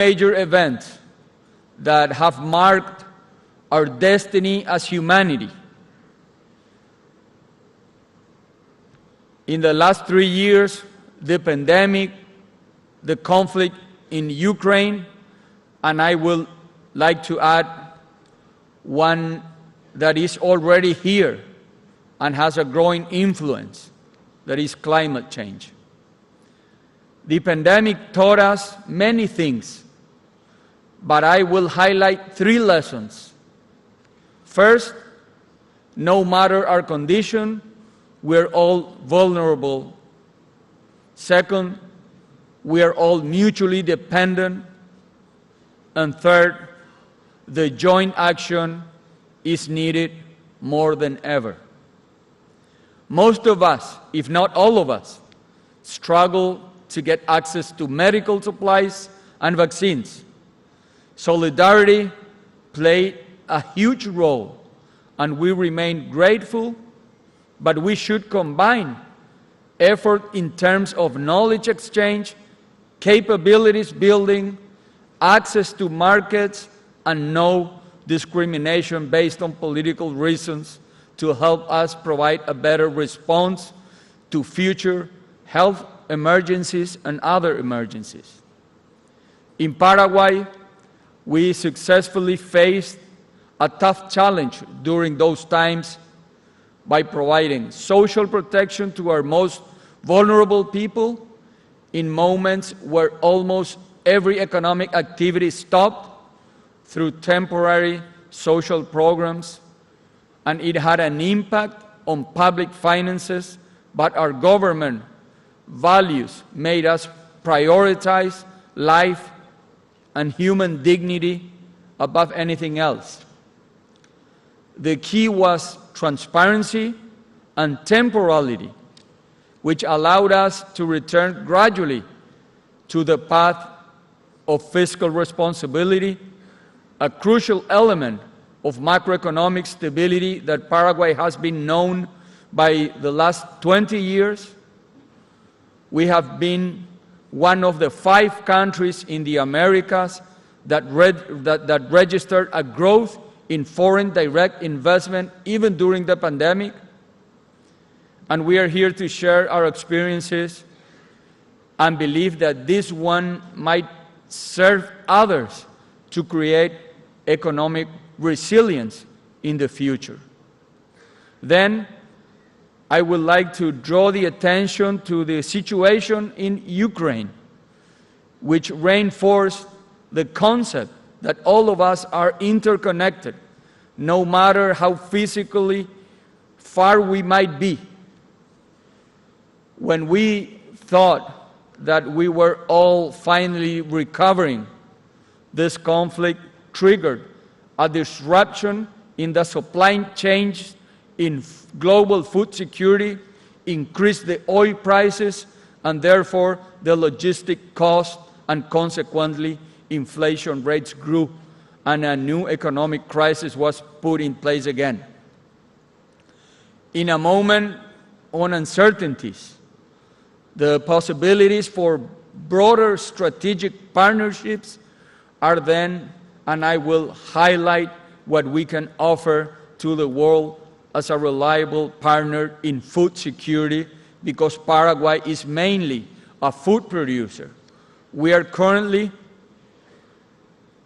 major events that have marked our destiny as humanity. In the last 3 years, the pandemic, the conflict in Ukraine, and I would like to add one that is already here and has a growing influence, that is climate change. The pandemic taught us many things, but I will highlight 3 lessons. First, no matter our condition, we're all vulnerable. Second, we are all mutually dependent. And third, the joint action is needed more than ever. Most of us, if not all of us, struggle to get access to medical supplies and vaccines. Solidarity played a huge role, and we remain grateful, but we should combine effort in terms of knowledge exchange, capabilities building, access to markets, and no discrimination based on political reasons to help us provide a better response to future health emergencies and other emergencies. In Paraguay, we successfully faced a tough challenge during those times by providing social protection to our most vulnerable people in moments where almost every economic activity stopped through temporary social programs, and it had an impact on public finances, but our government values made us prioritize life and human dignity above anything else. The key was transparency and temporality, which allowed us to return gradually to the path of fiscal responsibility, a crucial element of macroeconomic stability that Paraguay has been known by the last 20 years. We have been one of the 5 countries in the Americas that registered a growth in foreign direct investment even during the pandemic. And we are here to share our experiences and believe that this one might serve others to create economic resilience in the future. Then, I would like to draw the attention to the situation in Ukraine, which reinforced the concept that all of us are interconnected, no matter how physically far we might be. When we thought that we were all finally recovering, this conflict triggered a disruption in the supply chains, in global food security, increased the oil prices, and therefore the logistic cost, and consequently inflation rates grew, and a new economic crisis was put in place again. In a moment of uncertainties, the possibilities for broader strategic partnerships are then, and I will highlight what we can offer to the world as a reliable partner in food security, because Paraguay is mainly a food producer. We are currently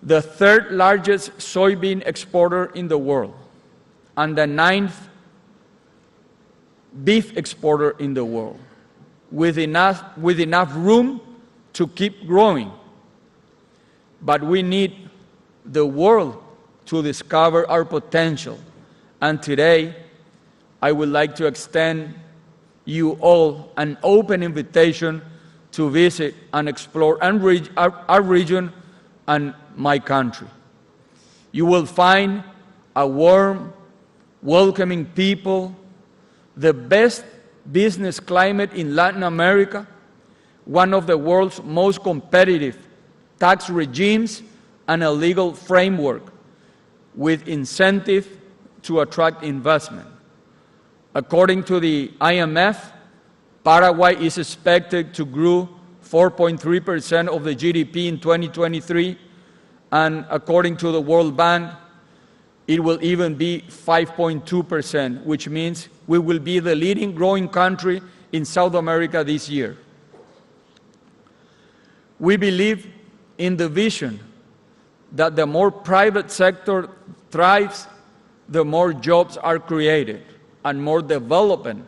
the 3rd largest soybean exporter in the world and the 9th beef exporter in the world, with enough room to keep growing. But we need the world to discover our potential. And today, I would like to extend you all an open invitation to visit and explore our region and my country. You will find a warm, welcoming people, the best business climate in Latin America, one of the world's most competitive tax regimes, and a legal framework with incentive to attract investment. According to the IMF, Paraguay is expected to grow 4.3% of the GDP in 2023, and according to the World Bank, it will even be 5.2%, which means we will be the leading growing country in South America this year. We believe in the vision that the more private sector thrives, the more jobs are created and more development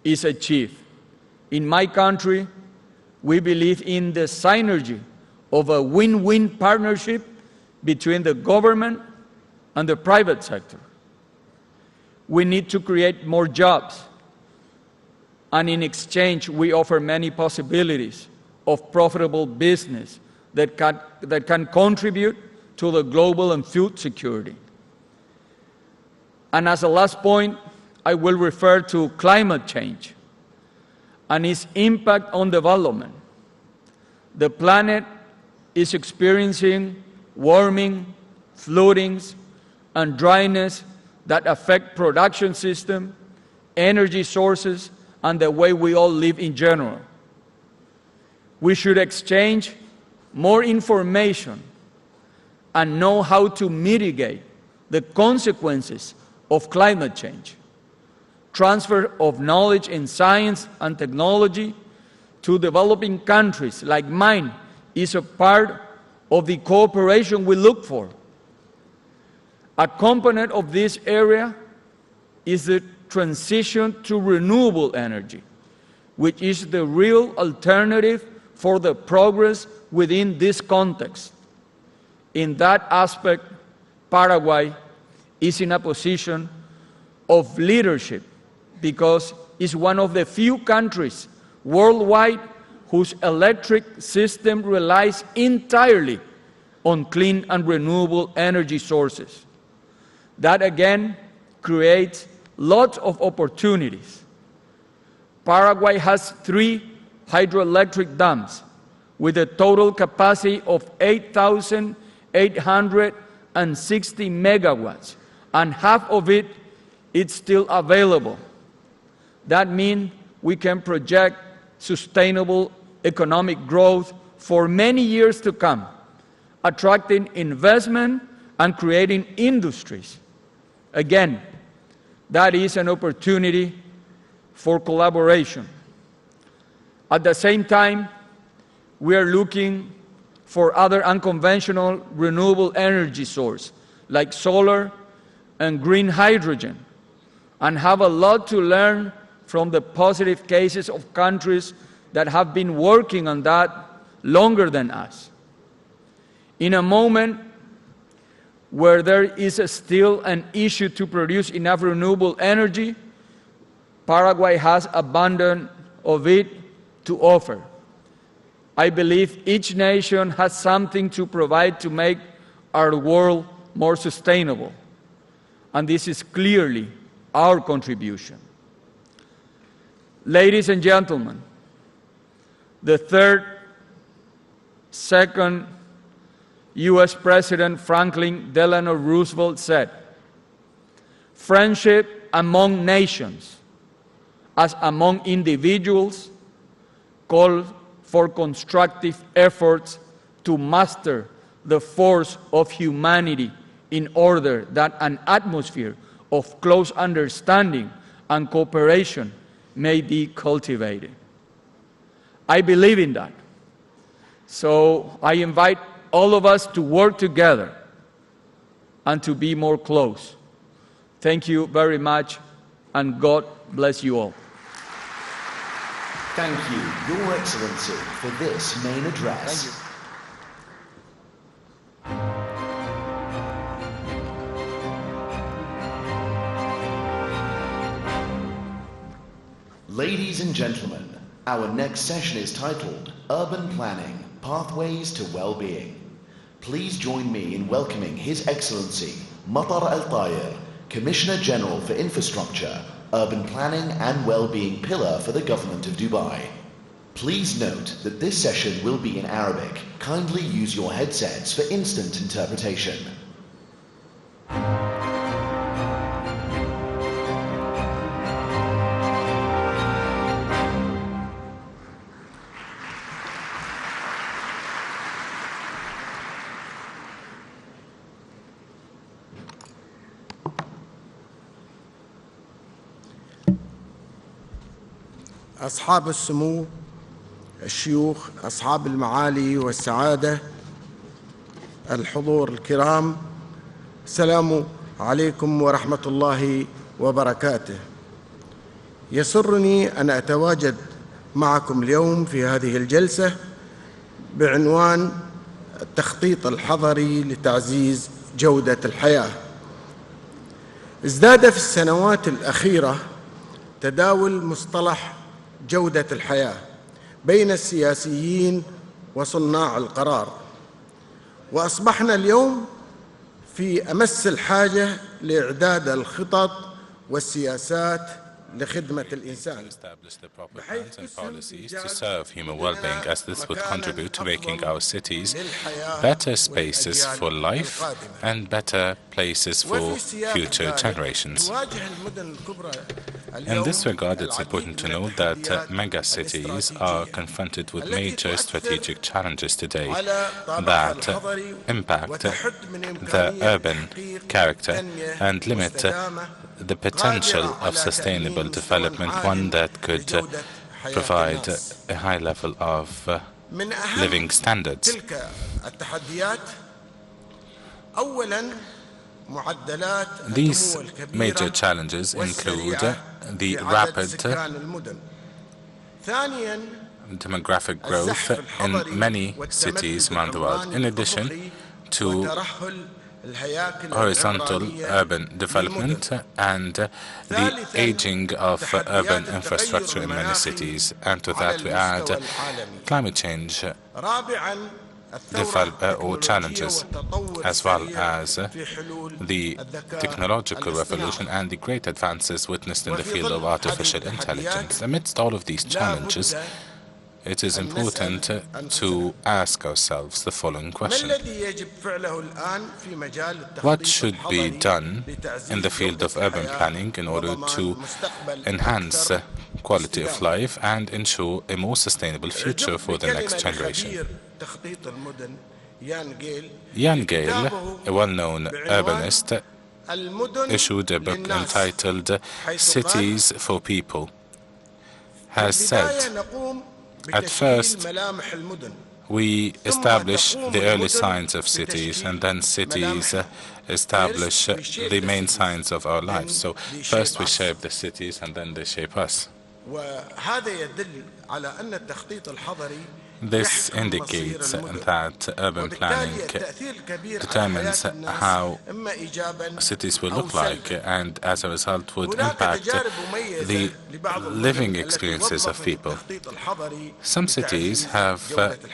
is achieved. In my country, we believe in the synergy of a win-win partnership between the government and the private sector. We need to create more jobs, and in exchange, we offer many possibilities of profitable business that can contribute to the global and food security. And as a last point, I will refer to climate change and its impact on development. The planet is experiencing warming, floodings, and dryness that affect production system, energy sources, and the way we all live in general. We should exchange more information and know how to mitigate the consequences of climate change. Transfer of knowledge in science and technology to developing countries like mine is a part of the cooperation we look for. A component of this area is the transition to renewable energy, which is the real alternative for the progress within this context. In that aspect, Paraguay is in a position of leadership because it's one of the few countries worldwide whose electric system relies entirely on clean and renewable energy sources. That again creates lots of opportunities. Paraguay has 3 hydroelectric dams with a total capacity of 8,860 megawatts, and half of it is still available. That means we can project sustainable economic growth for many years to come, attracting investment and creating industries. Again, that is an opportunity for collaboration. At the same time, we are looking for other unconventional renewable energy sources like solar and green hydrogen, and have a lot to learn from the positive cases of countries that have been working on that longer than us. In a moment where there is still an issue to produce enough renewable energy, Paraguay has abundance of it to offer. I believe each nation has something to provide to make our world more sustainable, and this is clearly our contribution. Ladies and gentlemen, the second U.S. President Franklin Delano Roosevelt said, "Friendship among nations, as among individuals, calls for constructive efforts to master the force of humanity in order that an atmosphere of close understanding and cooperation may be cultivated." I believe in that. So I invite all of us to work together and to be more close. Thank you very much, and God bless you all. Thank you, Your Excellency, for this main address. Thank you. Ladies and gentlemen, our next session is titled Urban Planning, Pathways to Well-Being. Please join me in welcoming His Excellency Matar Al-Tayir, Commissioner General for Infrastructure, Urban Planning and Well-Being Pillar for the Government of Dubai. Please note that this session will be in Arabic. Kindly use your headsets for instant interpretation. أصحاب السمو، الشيوخ، أصحاب المعالي والسعادة، الحضور الكرام، السلام عليكم ورحمة الله وبركاته. يسرني أن أتواجد معكم اليوم في هذه الجلسة بعنوان التخطيط الحضري لتعزيز جودة الحياة. ازداد في السنوات الأخيرة تداول مصطلح جودة الحياة بين السياسيين وصناع القرار، وأصبحنا اليوم في أمس الحاجة لإعداد الخطط والسياسات لخدمة الإنسان، establish the proper plans and policies to serve human well-being, as this would contribute to making our cities better spaces for life and better places for future generations. In this regard, it's important to note that megacities are confronted with major strategic challenges today that impact the urban character and limit the potential of sustainable development, one that could provide a high level of living standards. These major challenges include the rapid demographic growth in many cities around the world, in addition to horizontal urban development and the aging of urban infrastructure in many cities. And to that we add climate change or challenges, as well as the technological revolution and the great advances witnessed in the field of artificial intelligence. Amidst all of these challenges, it is important to ask ourselves the following question: what should be done in the field of urban planning in order to enhance quality of life and ensure a more sustainable future for the next generation? Jan Gehl, a well-known urbanist, issued a book entitled Cities for People, has said, at first, we establish the early signs of cities, and then cities establish the main signs of our lives. So first we shape the cities, and then they shape us. This indicates that urban planning determines how cities will look like, and as a result would impact the living experiences of people. Some cities have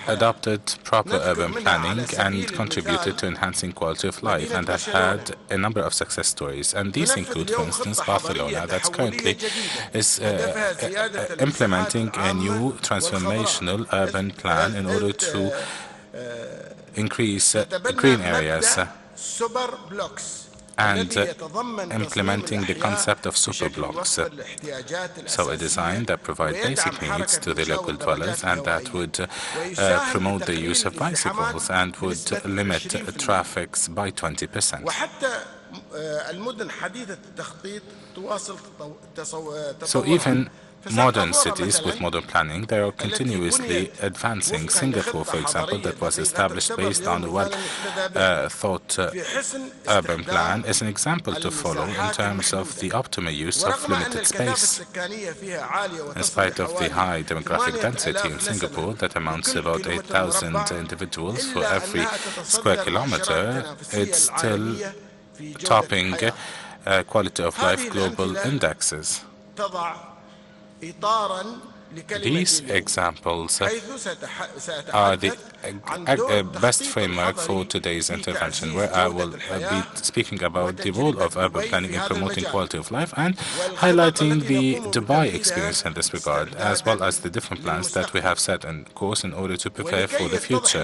adopted proper urban planning and contributed to enhancing quality of life, and have had a number of success stories. And these include, for instance, Barcelona, that's currently is implementing a new transformational urban plan in order to increase green areas and implementing the concept of superblocks, so a design that provides basic needs to the local dwellers and that would promote the use of bicycles and would limit traffic by 20%. So even modern cities with modern planning, they are continuously advancing. Singapore, for example, that was established based on a well-thought urban plan, is an example to follow in terms of the optimal use of limited space. In spite of the high demographic density in Singapore, that amounts to about 8,000 individuals for every square kilometer, it's still topping quality of life global indexes. These examples are the best framework for today's intervention, where I will be speaking about the role of urban planning in promoting quality of life and highlighting the Dubai experience in this regard, as well as the different plans that we have set in course in order to prepare for the future.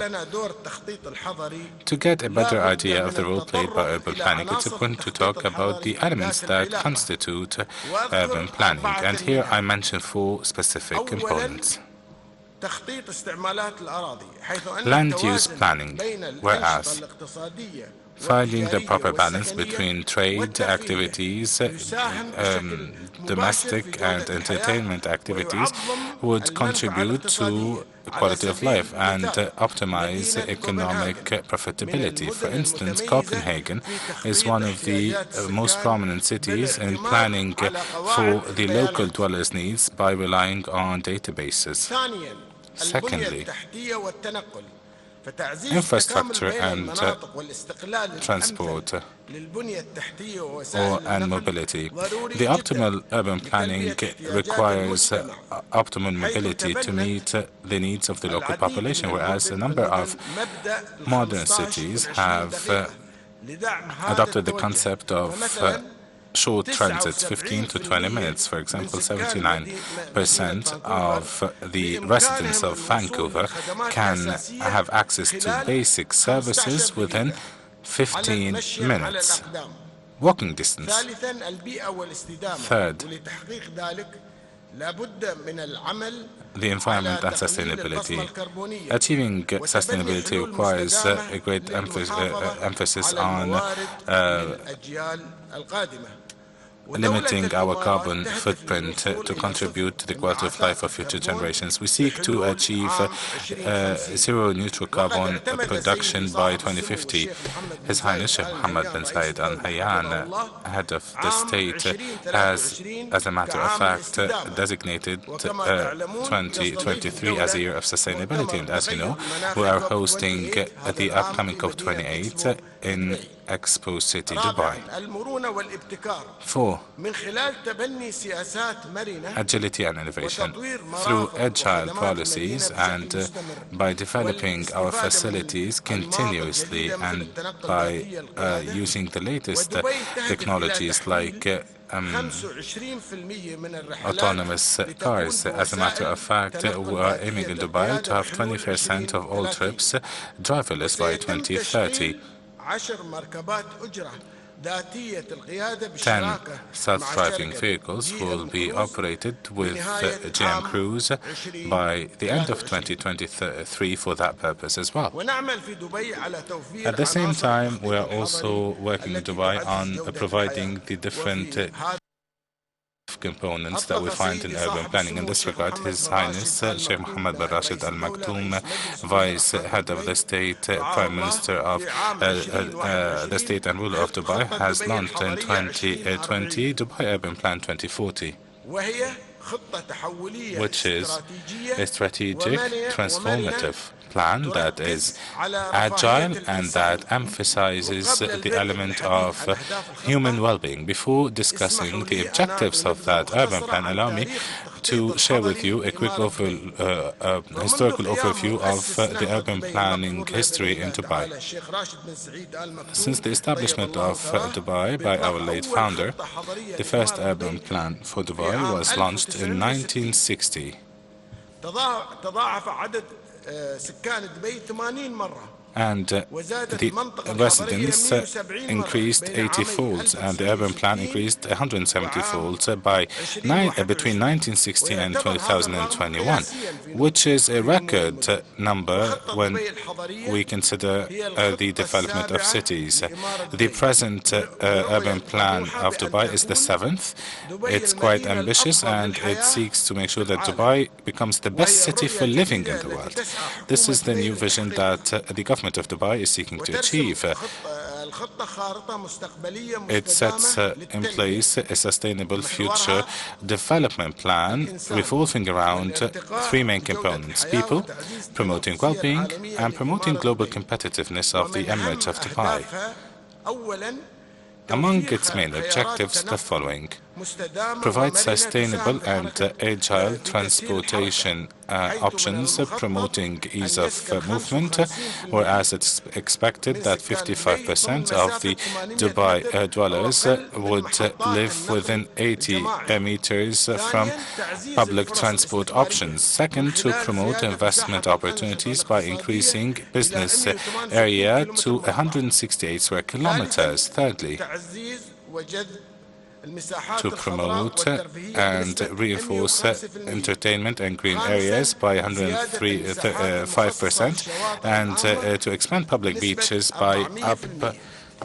To get a better idea of the role played by urban planning, it's important to talk about the elements that constitute urban planning, and here I mention 4 specific components. Land use planning, whereas finding the proper balance between trade activities, domestic and entertainment activities would contribute to quality of life and optimize economic profitability. For instance, Copenhagen is one of the most prominent cities in planning for the local dwellers' needs by relying on databases. Secondly, infrastructure and transport and mobility. The optimal urban planning requires optimal mobility to meet the needs of the local population, whereas a number of modern cities have adopted the concept of short transits, 15 to 20 minutes. For example, 79% of the residents of Vancouver can have access to basic services within 15 minutes. Walking distance. Third, the environment and sustainability. Achieving sustainability requires a great emphasis on limiting our carbon footprint to contribute to the quality of life of future generations. We seek to achieve zero neutral carbon production by 2050. His Highness Sheikh Mohammed bin Zayed Al Nahyan, head of the state, has, as a matter of fact, designated 2023 as a year of sustainability. And as you know, we are hosting the upcoming COP28 in Expo City, Dubai. 4. Agility and innovation. Through agile policies and by developing our facilities continuously and by using the latest technologies like autonomous cars. As a matter of fact, we are aiming in Dubai to have 20% of all trips driverless by 2030. 10 self-driving vehicles will be operated with GM Cruise by the end of 2023 for that purpose as well. At the same time, we are also working in Dubai on providing the different components that we find in urban planning. In this regard, His Highness Sheikh Mohammed bin Rashid Al Maktoum, Vice Head of the State, Prime Minister of the State and Ruler of Dubai, has launched in 2020 Dubai Urban Plan 2040, which is a strategic, transformative plan that is agile and that emphasizes the element of human well-being. Before discussing the objectives of that urban plan, allow me to share with you a quick historical overview of the urban planning history in Dubai. Since the establishment of Dubai by our late founder, the first urban plan for Dubai was launched in 1960. And the residents increased 80 folds, and the urban plan increased 170 folds between 1960 and 2021, which is a record number when we consider the development of cities. The present urban plan of Dubai is the 7th. It's quite ambitious, and it seeks to make sure that Dubai becomes the best city for living in the world. This is the new vision that the government of Dubai is seeking to achieve. It sets in place a sustainable future development plan revolving around three main components: people, promoting well-being, and promoting global competitiveness of the Emirates of Dubai. Among its main objectives, the following: provide sustainable and agile transportation options, promoting ease of movement, whereas it's expected that 55% of the Dubai dwellers would live within 80 meters from public transport options. Second, to promote investment opportunities by increasing business area to 168 square kilometers. Thirdly, to promote and reinforce entertainment and green areas by 105%, and to expand public beaches by up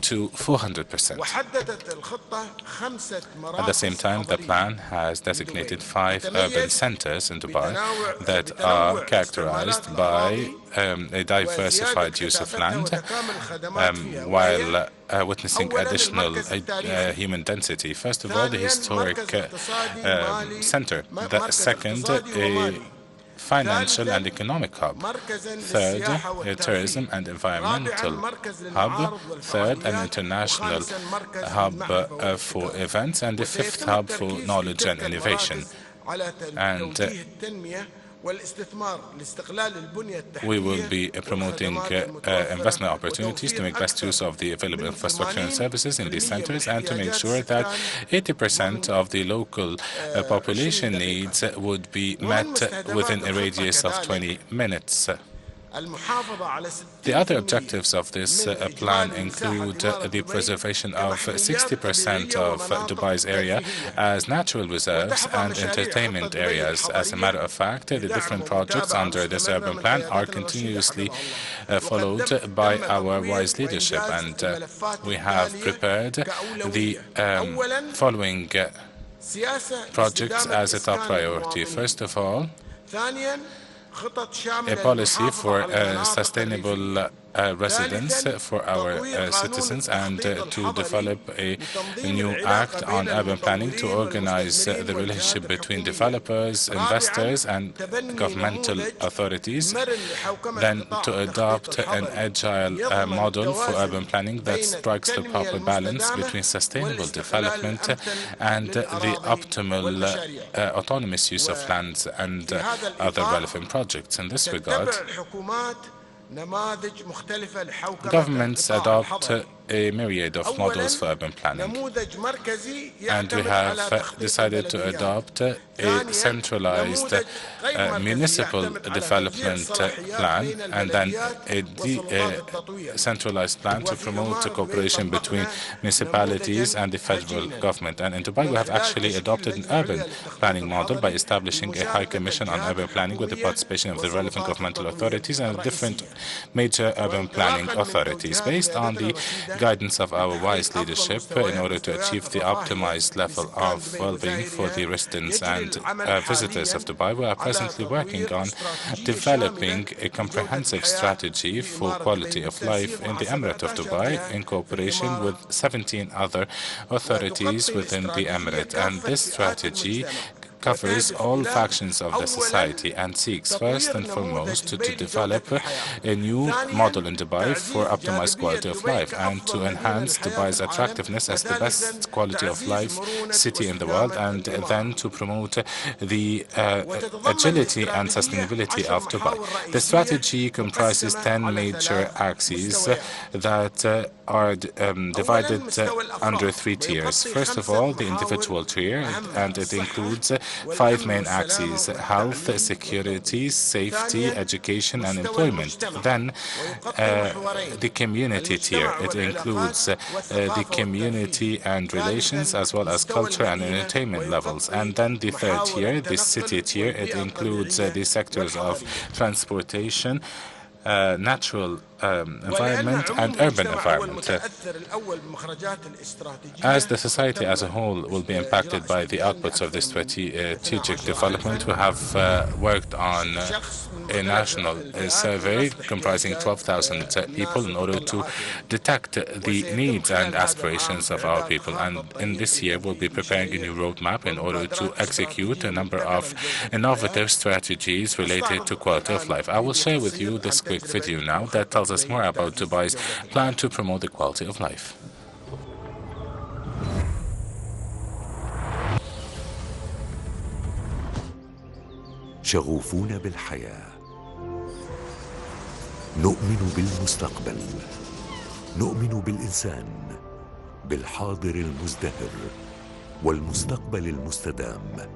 to 400%. وحددت الخطة 5 At the same مراكز time, the plan has designated 5 urban centers in Dubai that are characterized by a diversified use of land, while witnessing additional human density. First of all, the historic center. The second, a financial and economic hub. Third, a tourism and environmental hub. Third, an international hub for events. And the fifth hub for knowledge and innovation. And we will be promoting investment opportunities to make best use of the available infrastructure and services in these centers, and to make sure that 80% of the local population needs would be met within a radius of 20 minutes. The other objectives of this plan include the preservation of 60% of Dubai's area as natural reserves and entertainment areas. As a matter of fact, the different projects under this urban plan are continuously followed by our wise leadership, and we have prepared the following projects as a top priority. First of all, a policy for sustainable residence for our citizens, and to develop a new act on urban planning to organize the relationship between developers, investors and governmental authorities. Then to adopt an agile model for urban planning that strikes the proper balance between sustainable development and the optimal autonomous use of lands and other relevant projects. In this regard, governments adopt a myriad of models for urban planning, and we have decided to adopt a centralized municipal development plan, and then a centralized plan to promote the cooperation between municipalities and the federal government. And in Dubai, we have actually adopted an urban planning model by establishing a high commission on urban planning with the participation of the relevant governmental authorities and different major urban planning authorities, based on the guidance of our wise leadership in order to achieve the optimized level of well-being for the residents and visitors of Dubai. We are presently working on developing a comprehensive strategy for quality of life in the Emirate of Dubai in cooperation with 17 other authorities within the Emirate. And this strategy covers all factions of the society and seeks first and foremost to develop a new model in Dubai for optimized quality of life, and to enhance Dubai's attractiveness as the best quality of life city in the world, and then to promote the agility and sustainability of Dubai. The strategy comprises 10 major axes that are divided under 3 tiers. First of all, the individual tier, and it includes 5 main axes: health, security, safety, education and employment. Then the community tier, it includes the community and relations, as well as culture and entertainment levels. And then the third tier, the city tier, it includes the sectors of transportation, natural environment and urban environment. As the society as a whole will be impacted by the outputs of this strategic development, we have worked on a national survey comprising 12,000 people in order to detect the needs and aspirations of our people. And in this year, we'll be preparing a new roadmap in order to execute a number of innovative strategies related to quality of life. I will share with you this quick video now that tells us more about Dubai's plan to promote the quality of life. شغوفون بالحياة، نؤمن بالمستقبل، نؤمن بالإنسان، بالحاضر المزدهر والمستقبل المستدام.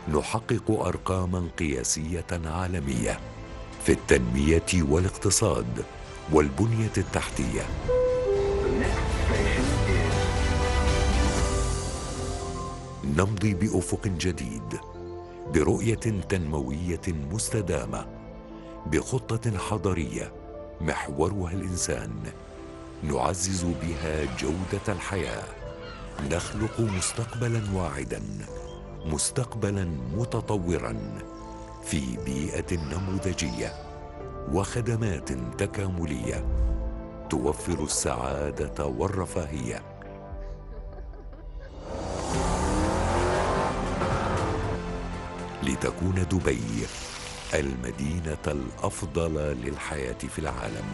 نحقق أرقاماً قياسية عالمية في التنمية والاقتصاد والبنية التحتية. نمضي بأفق جديد برؤية تنموية مستدامة بخطة حضرية محورها الإنسان نعزز بها جودة الحياة، نخلق مستقبلا واعدا، مستقبلا متطورا في بيئة نموذجية وخدمات تكاملية توفر السعادة والرفاهية. لتكون دبي المدينة الأفضل للحياة في العالم.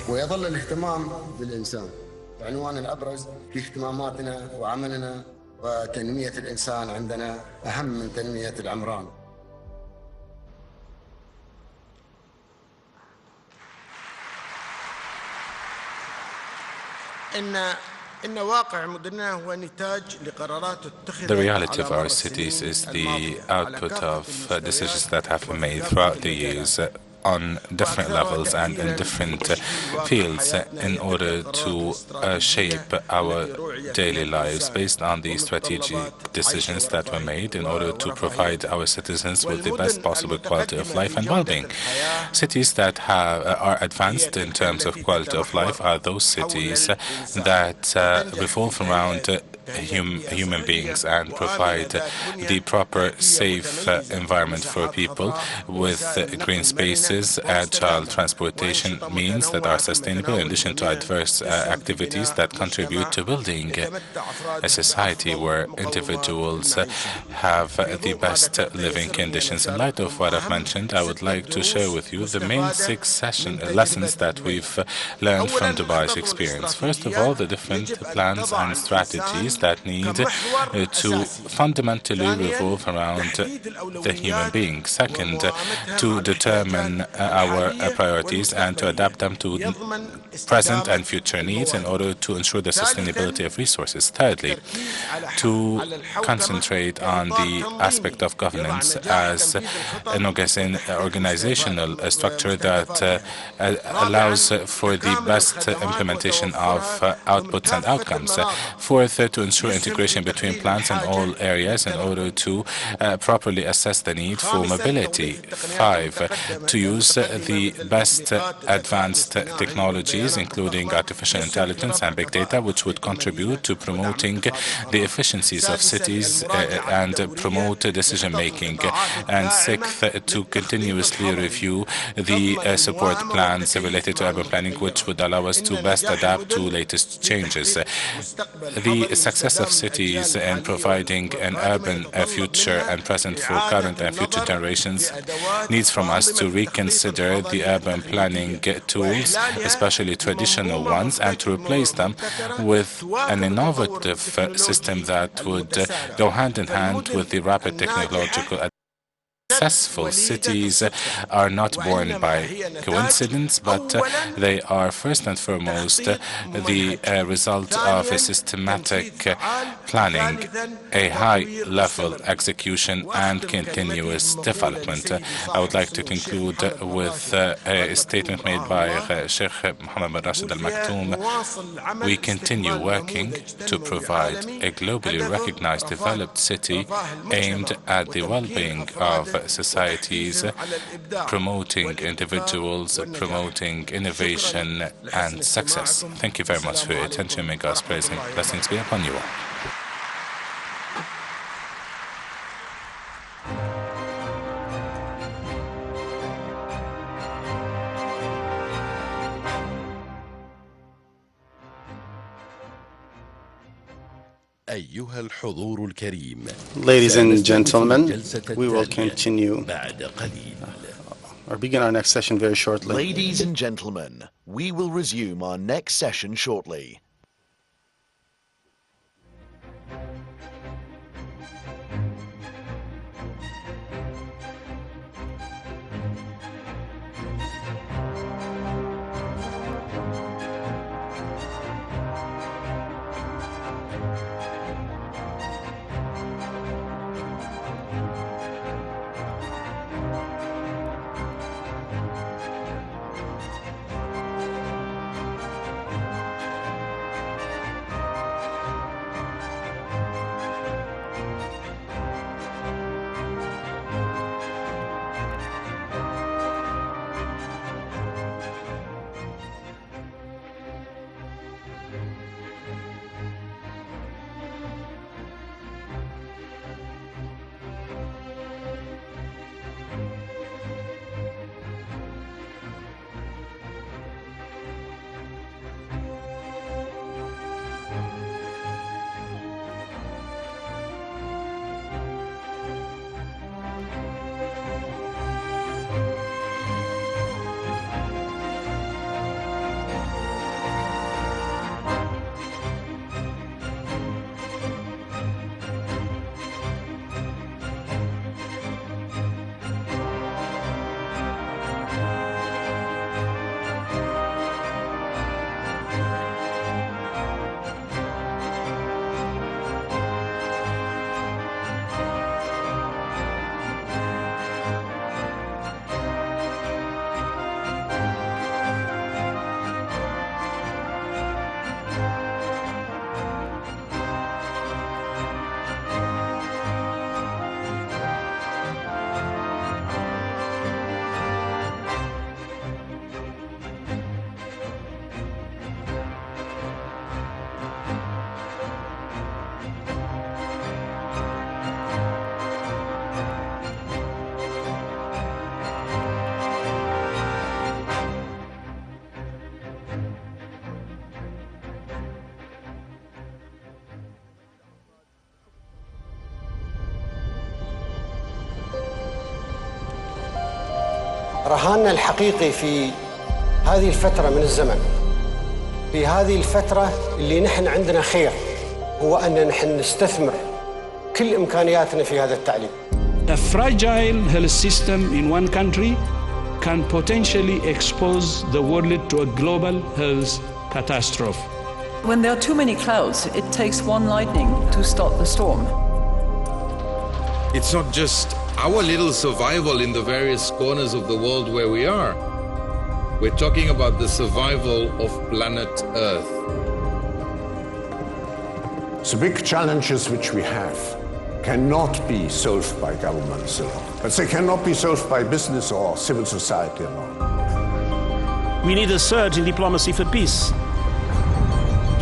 ويظل الاهتمام بالإنسان العنوان الأبرز في اهتماماتنا وعملنا، وتنمية الإنسان عندنا أهم من تنمية العمران. إن واقع مدننا هو نتاج لقرارات اتخذت. The reality of our cities is the output of decisions that have been made throughout the years on different levels and in different fields in order to shape our daily lives based on the strategic decisions that were made in order to provide our citizens with the best possible quality of life and well-being. Cities that are advanced in terms of quality of life are those cities that revolve around human beings and provide the proper safe environment for people with green spaces, agile transportation means that are sustainable, in addition to adverse activities that contribute to building a society where individuals have the best living conditions. In light of what I've mentioned, I would like to share with you the main 6 lessons that we've learned from Dubai's experience. First of all, the different plans and strategies that need to fundamentally revolve around the human being. Second, to determine our priorities and to adapt them to present and future needs in order to ensure the sustainability of resources. Thirdly, to concentrate on the aspect of governance as an organizational structure that allows for the best implementation of outputs and outcomes. Fourth, to ensure integration between plans in all areas in order to properly assess the need for mobility. 5, to use the best advanced technologies, including artificial intelligence and big data, which would contribute to promoting the efficiencies of cities and promote decision-making. And 6th, to continuously review the support plans related to urban planning, which would allow us to best adapt to latest changes. The success of cities in providing an urban future and present for current and future generations needs from us to reconsider the urban planning tools, especially traditional ones, and to replace them with an innovative system that would go hand in hand with the rapid technological Successful cities are not born by coincidence, but they are first and foremost the result of a systematic planning, a high-level execution, and continuous development. I would like to conclude with a statement made by Sheikh Mohammed bin Rashid Al Maktoum. We continue working to provide a globally recognized developed city aimed at the well-being of societies, promoting individuals, promoting innovation and success. Thank you very much for your attention. May God's praise and blessings be upon you all. أيها الحضور الكريم. Ladies and gentlemen, we will continue or begin our next session very shortly. Ladies and gentlemen, we will resume our next session shortly. رهاننا الحقيقي في هذه الفترة من الزمن، في هذه الفترة اللي نحن عندنا خير، هو أن نحن نستثمر كل إمكانياتنا في هذا التعليم. A fragile health system in one country can potentially expose the world to a global health catastrophe. When there are too many clouds, it takes one lightning to stop the storm. It's not just our little survival in the various corners of the world where we are. We're talking about the survival of planet Earth. The big challenges which we have cannot be solved by governments alone, but they cannot be solved by business or civil society alone. We need a surge in diplomacy for peace.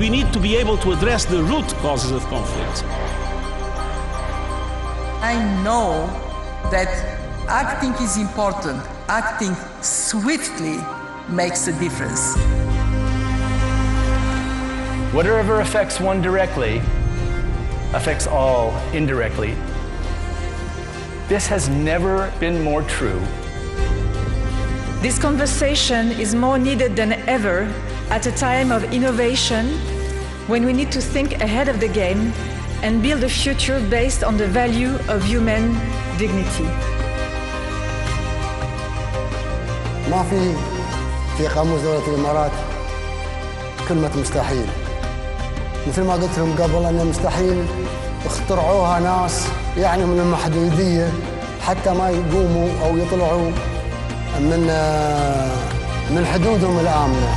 We need to be able to address the root causes of conflict. I know that acting is important. Acting swiftly makes a difference. Whatever affects one directly affects all indirectly. This has never been more true. This conversation is more needed than ever at a time of innovation, when we need to think ahead of the game and build a future based on the value of human dignity. ما في قاموس دولة الإمارات كلمة مستحيل. مثل ما قلت لهم قبل أن مستحيل اخترعوها ناس يعني من المحدودية حتى ما يقوموا أو يطلعوا من حدودهم الآمنة.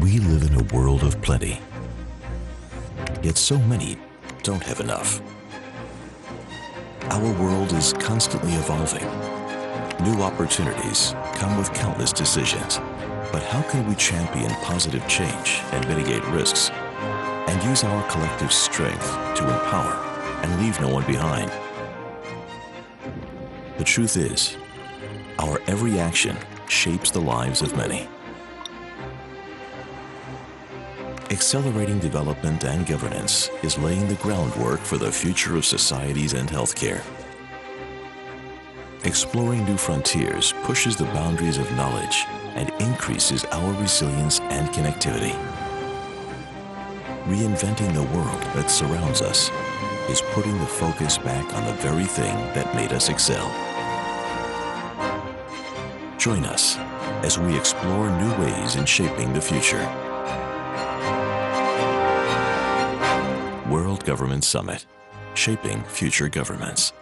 We live in a world of plenty, yet so many don't have enough. Our world is constantly evolving. New opportunities come with countless decisions. But how can we champion positive change and mitigate risks, and use our collective strength to empower and leave no one behind? The truth is, our every action shapes the lives of many. Accelerating development and governance is laying the groundwork for the future of societies and healthcare. Exploring new frontiers pushes the boundaries of knowledge and increases our resilience and connectivity. Reinventing the world that surrounds us is putting the focus back on the very thing that made us excel. Join us as we explore new ways in shaping the future. World Government Summit, Shaping Future Governments.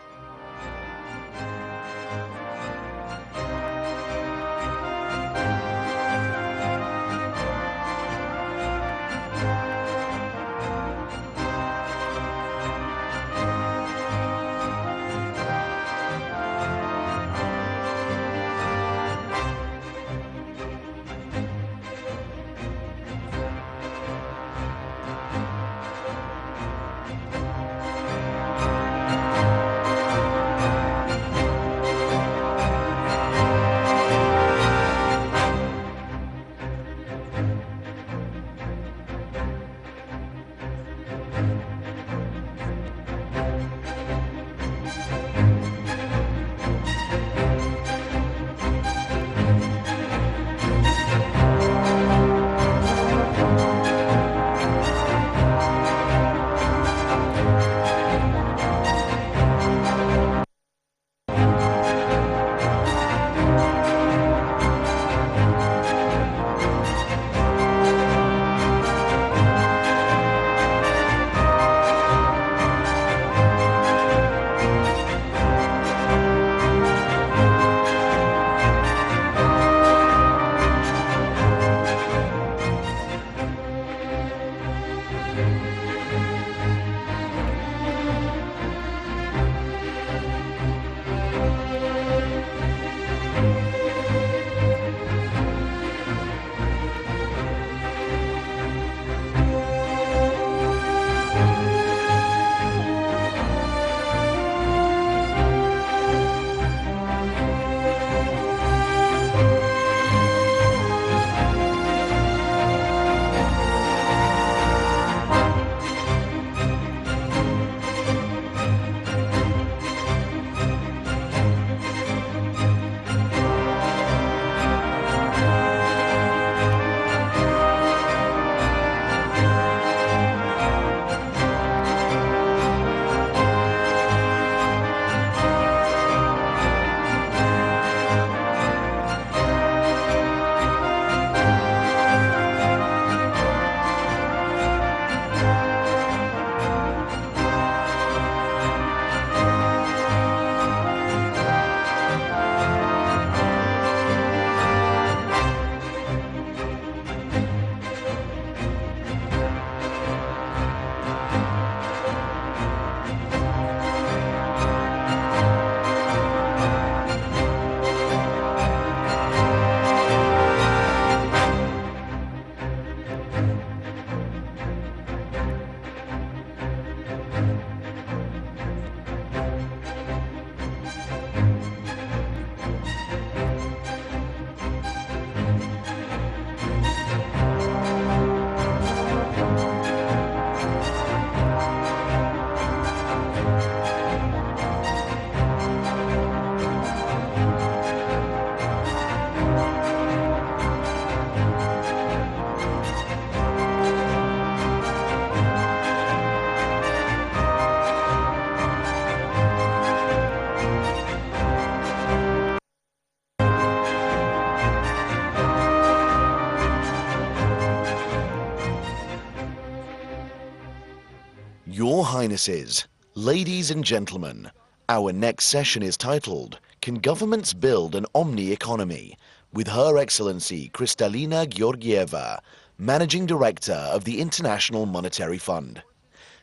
Your Highnesses, ladies and gentlemen, our next session is titled, Can Governments Build an Omni-Economy? With Her Excellency Kristalina Georgieva, Managing Director of the International Monetary Fund.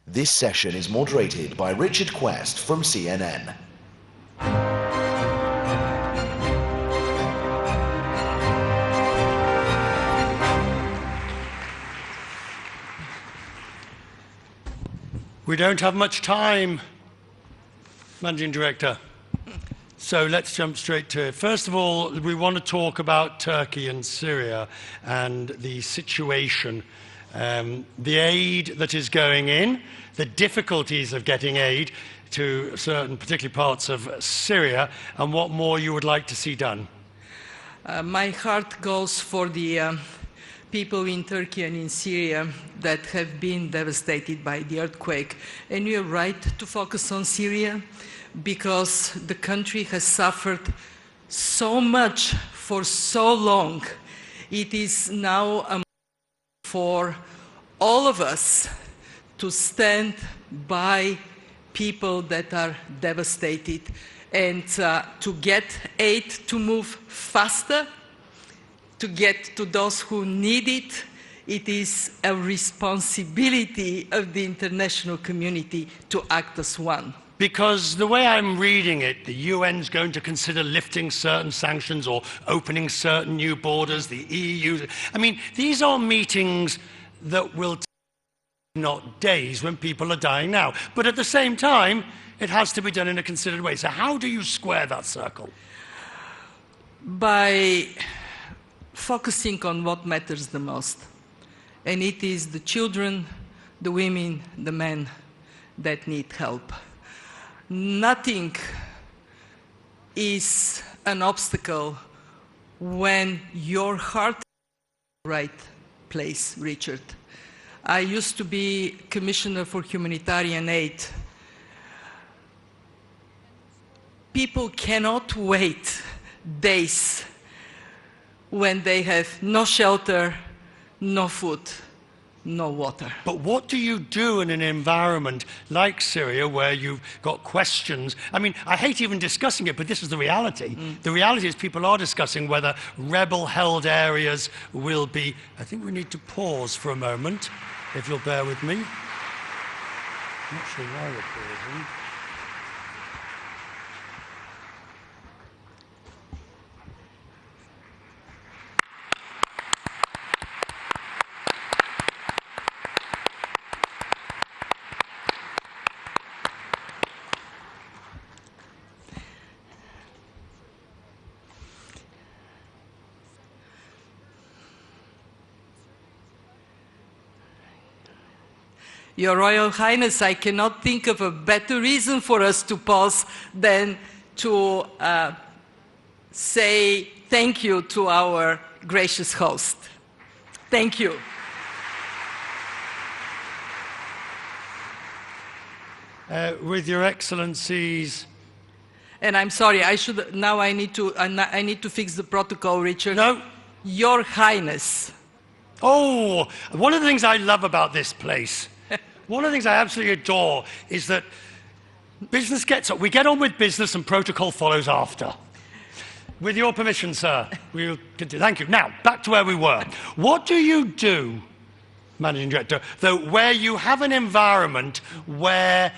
This session is moderated by Richard Quest from CNN. We don't have much time, Managing Director. So let's jump straight to it. First of all, we want to talk about Turkey and Syria and the situation. The aid that is going in, the difficulties of getting aid to certain particular parts of Syria, and what more you would like to see done. My heart goes for the people in Turkey and in Syria that have been devastated by the earthquake. And you're right to focus on Syria because the country has suffered so much for so long. It is now a moment for all of us to stand by people that are devastated and to get aid to move faster, to get to those who need it. It is a responsibility of the international community to act as one. Because the way I'm reading it, the UN's going to consider lifting certain sanctions or opening certain new borders, the EU. I mean, these are meetings that will take not days when people are dying now. But at the same time, it has to be done in a considered way. So how do you square that circle? By focusing on what matters the most. And it is the children, the women, the men that need help. Nothing is an obstacle when your heart is in the right place, Richard. I used to be Commissioner for Humanitarian Aid. People cannot wait days when they have no shelter, no food, no water. But what do you do in an environment like Syria where you've got questions? I mean, I hate even discussing it, but this is the reality. The reality is people are discussing whether rebel-held areas will be... I think we need to pause for a moment, if you'll bear with me. I'm not sure why we're pausing. Your Royal Highness, I cannot think of a better reason for us to pause than to say thank you to our gracious host. Thank you. With Your Excellencies. And I'm sorry, now I need to fix the protocol, Richard. No. Your Highness. Oh, one of the things I love about this place, one of the things I absolutely adore is that business we get on with business and protocol follows after. With your permission, sir, we'll continue. Thank you. Now, back to where we were. What do you do, Managing Director, though, where you have an environment where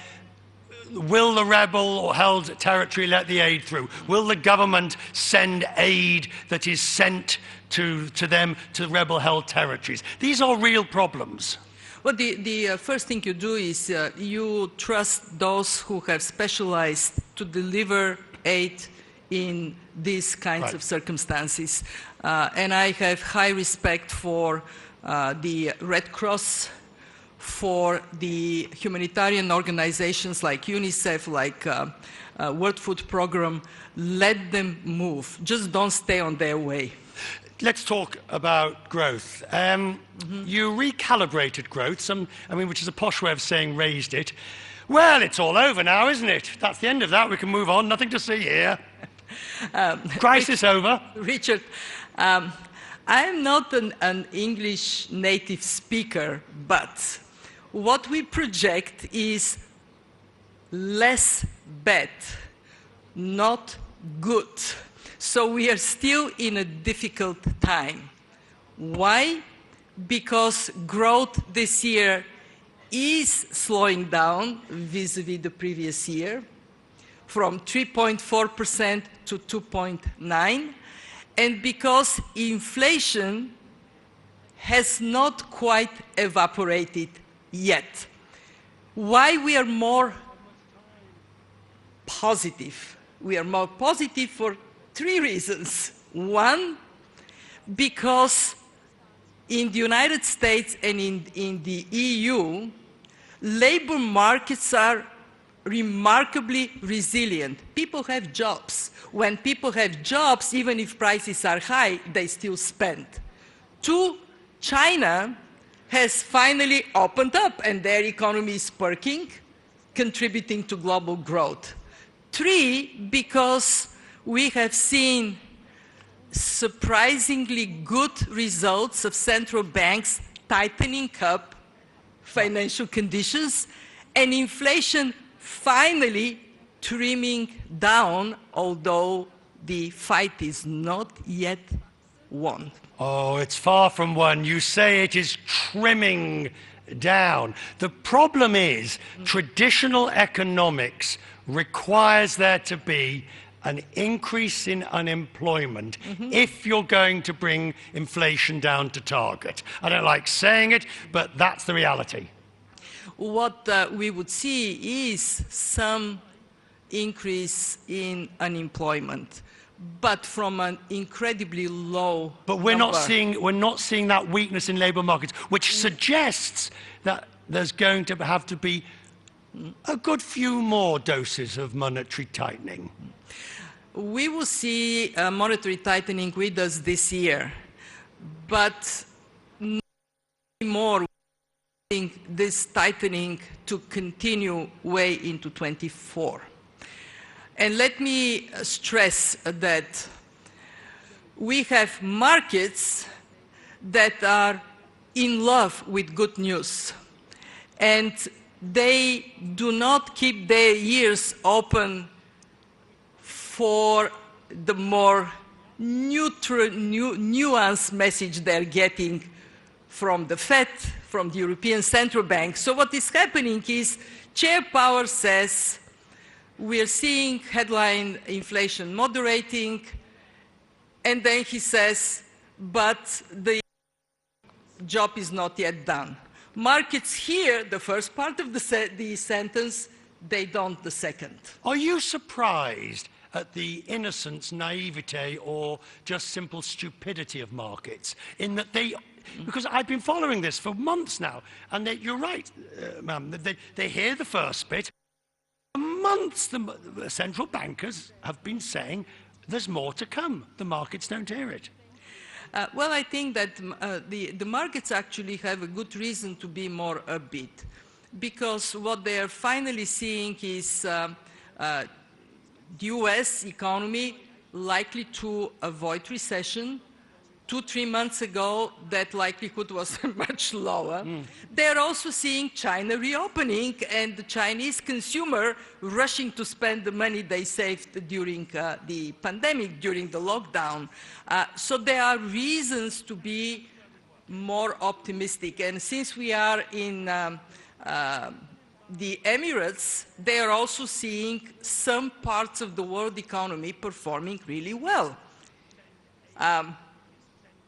will the rebel or held territory let the aid through? Will the government send aid that is sent to them, to rebel-held territories? These are real problems. Well, the first thing you do is you trust those who have specialized to deliver aid in these kinds of circumstances. And I have high respect for the Red Cross, for the humanitarian organizations like UNICEF, like World Food Program. Let them move. Just don't stay on their way. Let's talk about growth. You recalibrated growth, which is a posh way of saying raised it. Well, it's all over now, isn't it? That's the end of that. We can move on. Nothing to see here. Crisis over. Richard, I am not an English native speaker, but what we project is less bad, not good. So we are still in a difficult time. Why? because growth this year is slowing down vis-à-vis the previous year, from 3.4% to 2.9%, and because inflation has not quite evaporated yet. Why we are more positive? We are more positive for three reasons. One, because in the United States and in the EU, labor markets are remarkably resilient. People have jobs. When people have jobs, even if prices are high, they still spend. Two, China has finally opened up and their economy is perking, contributing to global growth. Three, because we have seen surprisingly good results of central banks tightening up financial conditions and inflation finally trimming down, although the fight is not yet won. Oh, it's far from won. You say it is trimming down. The problem is traditional economics requires there to be an increase in unemployment if you're going to bring inflation down to target. I don't like saying it, but that's the reality. What we would see is some increase in unemployment, but from an incredibly low But we're number. not seeing that weakness in labour markets, which suggests that there's going to have to be a good few more doses of monetary tightening. We will see monetary tightening with us this year, but not more. This tightening to continue way into 24. And let me stress that we have markets that are in love with good news, and they do not keep their ears open for the more nuanced message they're getting from the Fed, from the European Central Bank. So what is happening is Chair Powell says we're seeing headline inflation moderating, and then he says, but the job is not yet done. Markets hear the first part of the sentence, they don't the second. Are you surprised at the innocence, naivete, or just simple stupidity of markets in that they, because I've been following this for months now, and you're right, ma'am, they hear the first bit. For months, the central bankers have been saying there's more to come. The markets don't hear it. Well, I think that the markets actually have a good reason to be more upbeat, because what they are finally seeing is the US economy likely to avoid recession. 2-3 months ago, that likelihood was much lower. They're also seeing China reopening and the Chinese consumer rushing to spend the money they saved during the pandemic, during the lockdown. So there are reasons to be more optimistic. And since we are in the Emirates, they are also seeing some parts of the world economy performing really well.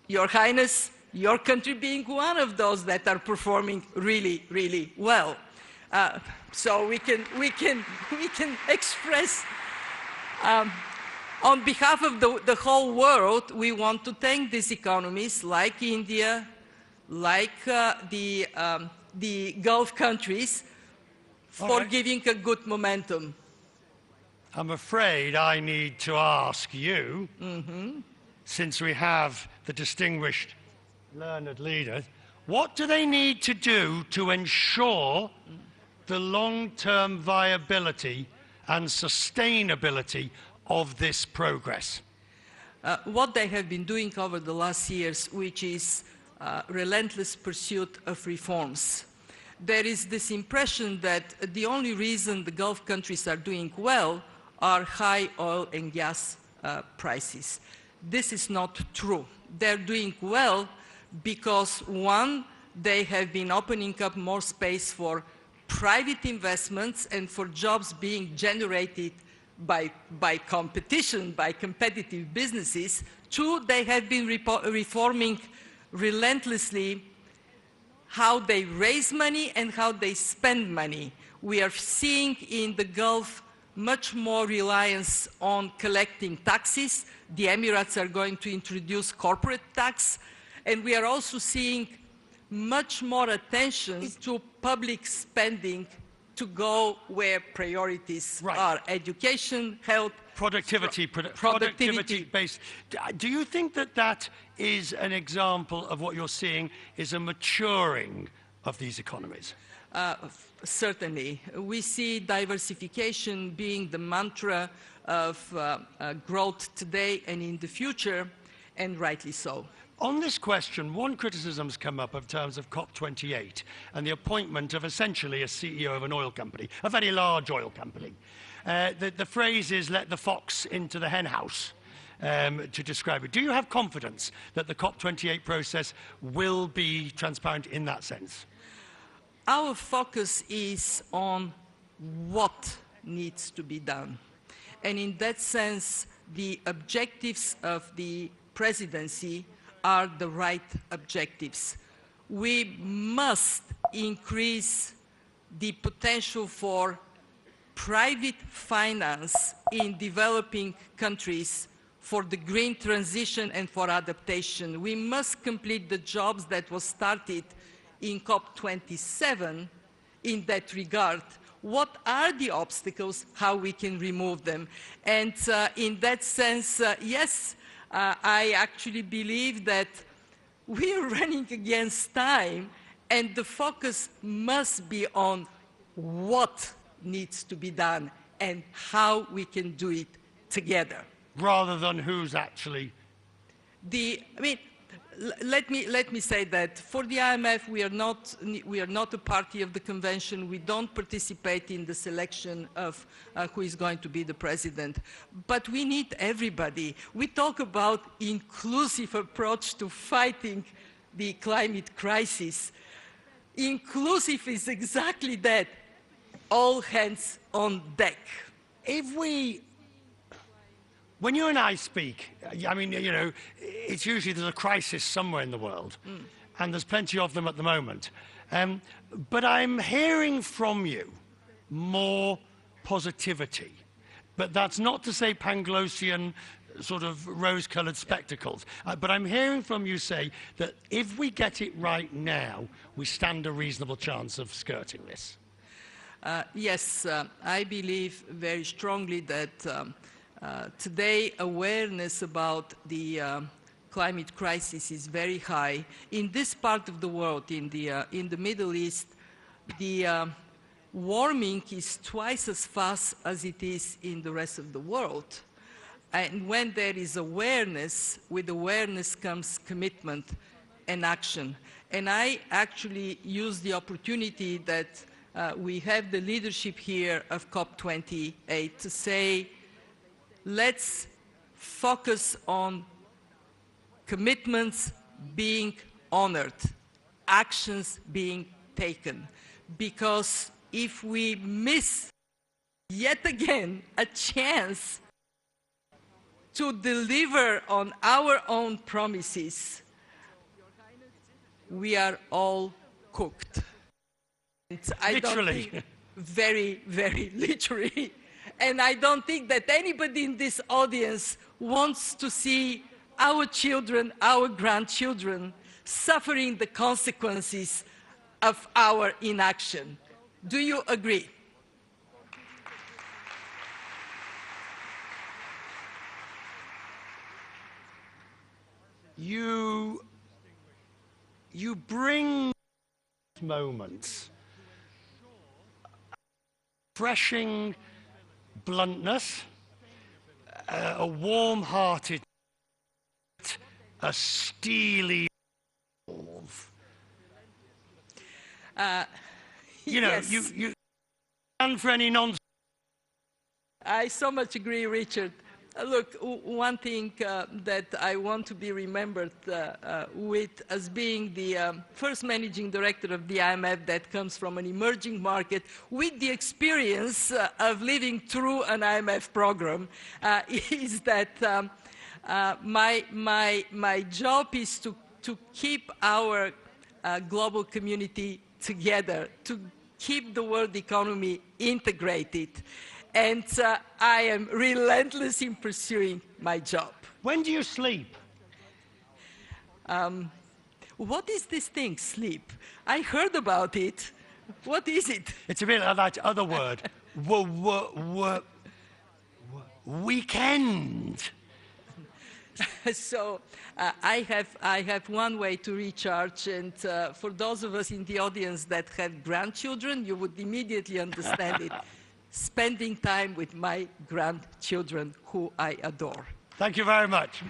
Your Highness, your country being one of those that are performing really, really well. So we can express, on behalf of the whole world, we want to thank these economies like India, like the Gulf countries, for giving a good momentum. I'm afraid I need to ask you, since we have the distinguished learned leader, what do they need to do to ensure the long-term viability and sustainability of this progress? What they have been doing over the last years, which is relentless pursuit of reforms. There is this impression that the only reason the Gulf countries are doing well are high oil and gas prices. This is not true. They're doing well because one, they have been opening up more space for private investments and for jobs being generated by competition, by competitive businesses. Two, they have been reforming relentlessly how they raise money and how they spend money. We are seeing in the Gulf much more reliance on collecting taxes. The Emirates are going to introduce corporate tax, and we are also seeing much more attention to public spending to go where priorities are: education, health, productivity based. Do you think that that is an example of what you're seeing is a maturing of these economies? Certainly. We see diversification being the mantra of growth today and in the future, and rightly so. On this question, one criticism has come up in terms of COP28 and the appointment of essentially a CEO of an oil company, a very large oil company. The phrase is "let the fox into the hen house," to describe it. Do you have confidence that the COP28 process will be transparent in that sense? Our focus is on what needs to be done. And in that sense, the objectives of the presidency are the right objectives. We must increase the potential for private finance in developing countries for the green transition and for adaptation. We must complete the jobs that was started in COP27 in that regard. What are the obstacles, how we can remove them? And in that sense, yes, I actually believe that we are running against time, and the focus must be on what needs to be done and how we can do it together. Rather than who's actually... Let me say that for the IMF, we are not a party of the convention. We don't participate in the selection of who is going to be the president. But we need everybody. We talk about inclusive approach to fighting the climate crisis. Inclusive is exactly that. All hands on deck. When you and I speak, I mean, you know, it's usually there's a crisis somewhere in the world, and there's plenty of them at the moment. But I'm hearing from you more positivity. But that's not to say Panglossian sort of rose-colored spectacles. But I'm hearing from you say that if we get it right now, we stand a reasonable chance of skirting this. Yes, I believe very strongly that today, awareness about the climate crisis is very high. In this part of the world, in the Middle East, the warming is twice as fast as it is in the rest of the world. And when there is awareness, with awareness comes commitment and action. And I actually use the opportunity that we have the leadership here of COP28 to say, let's focus on commitments being honored, actions being taken. Because if we miss yet again a chance to deliver on our own promises, we are all cooked. And I literally. Don't think very, very literally. And I don't think that anybody in this audience wants to see our children, our grandchildren, suffering the consequences of our inaction. Do you agree? You bring moments, refreshing bluntness, a warm-hearted, a steely you know, yes. you stand for any nonsense. I so much agree, Richard. Look, one thing that I want to be remembered with as being the first managing director of the IMF that comes from an emerging market with the experience of living through an IMF program is that my job is to keep our global community together, to keep the world economy integrated. And I am relentless in pursuing my job. When do you sleep? What is this thing, sleep? I heard about it. What is it? It's a bit like that other word. Weekend. So I have one way to recharge, and for those of us in the audience that have grandchildren, you would immediately understand it. Spending time with my grandchildren, who I adore. Thank you very much.